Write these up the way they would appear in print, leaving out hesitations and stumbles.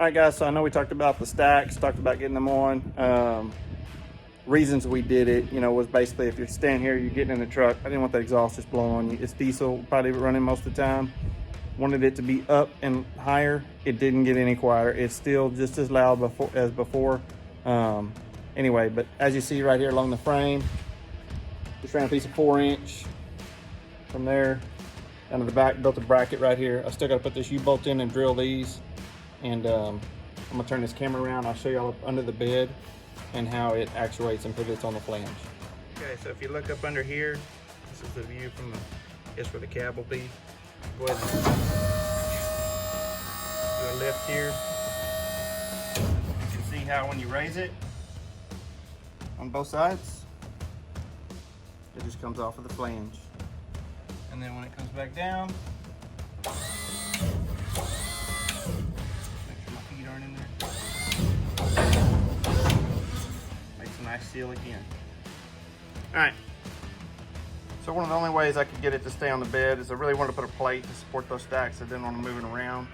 All right, guys, so I know we talked about the stacks, talked about getting them on. Reasons we did it, was basically if you're standing here, you're getting in the truck. I didn't want the exhaust just blowing on you. It's diesel, probably running most of the time. Wanted it to be up and higher. It didn't get any quieter. It's still just as loud as before. Anyway, but as you see right here along the frame, just ran a piece of 4-inch from there down to the back, built a bracket right here. I still got to put this U-bolt in and drill these. And I'm gonna turn this camera around. I'll show y'all up under the bed and how it actuates and pivots on the flange. Okay, so if you look up under here, this is the view from where the cab will be. Go ahead and do a lift here. You can see how when you raise it on both sides, it just comes off of the flange. And then when it comes back down, make sure my feet aren't in there. Makes a nice seal again. All right. So one of the only ways I could get it to stay on the bed is I really wanted to put a plate to support those stacks. I didn't want to move it around.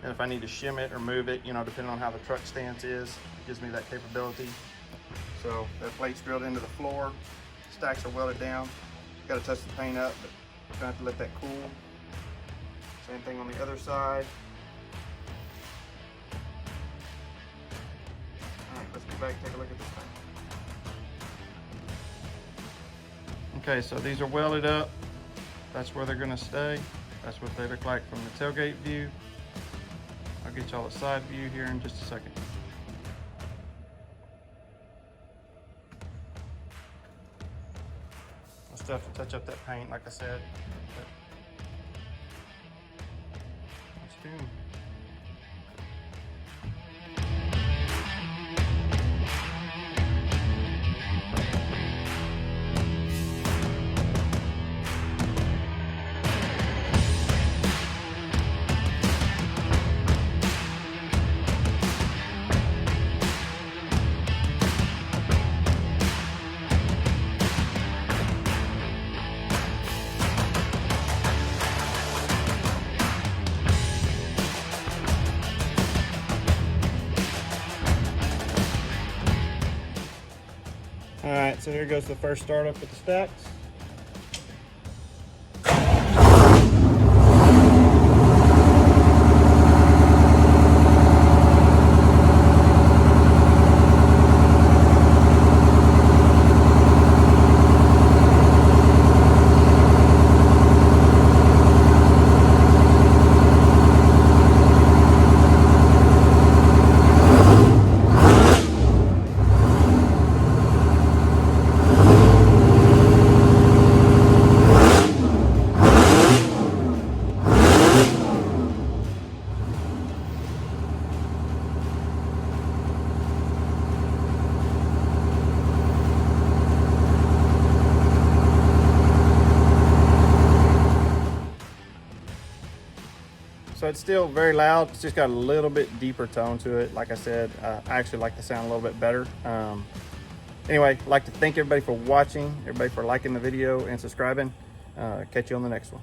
And if I need to shim it or move it, depending on how the truck stance is, it gives me that capability. So that plate's drilled into the floor. Stacks are welded down. Got to touch the paint up, but I'm gonna have to let that cool. Same thing on the other side. All right, let's get back and take a look at this thing. Okay, so these are welded up. That's where they're gonna stay. That's what they look like from the tailgate view. I'll get y'all a side view here in just a second. I still have to touch up that paint, like I said. But let's do them. All right, so here goes the first startup with the stacks. So it's still very loud. It's just got a little bit deeper tone to it. Like I said, I actually like the sound a little bit better. Anyway, I'd like to thank everybody for watching, everybody for liking the video and subscribing. Catch you on the next one.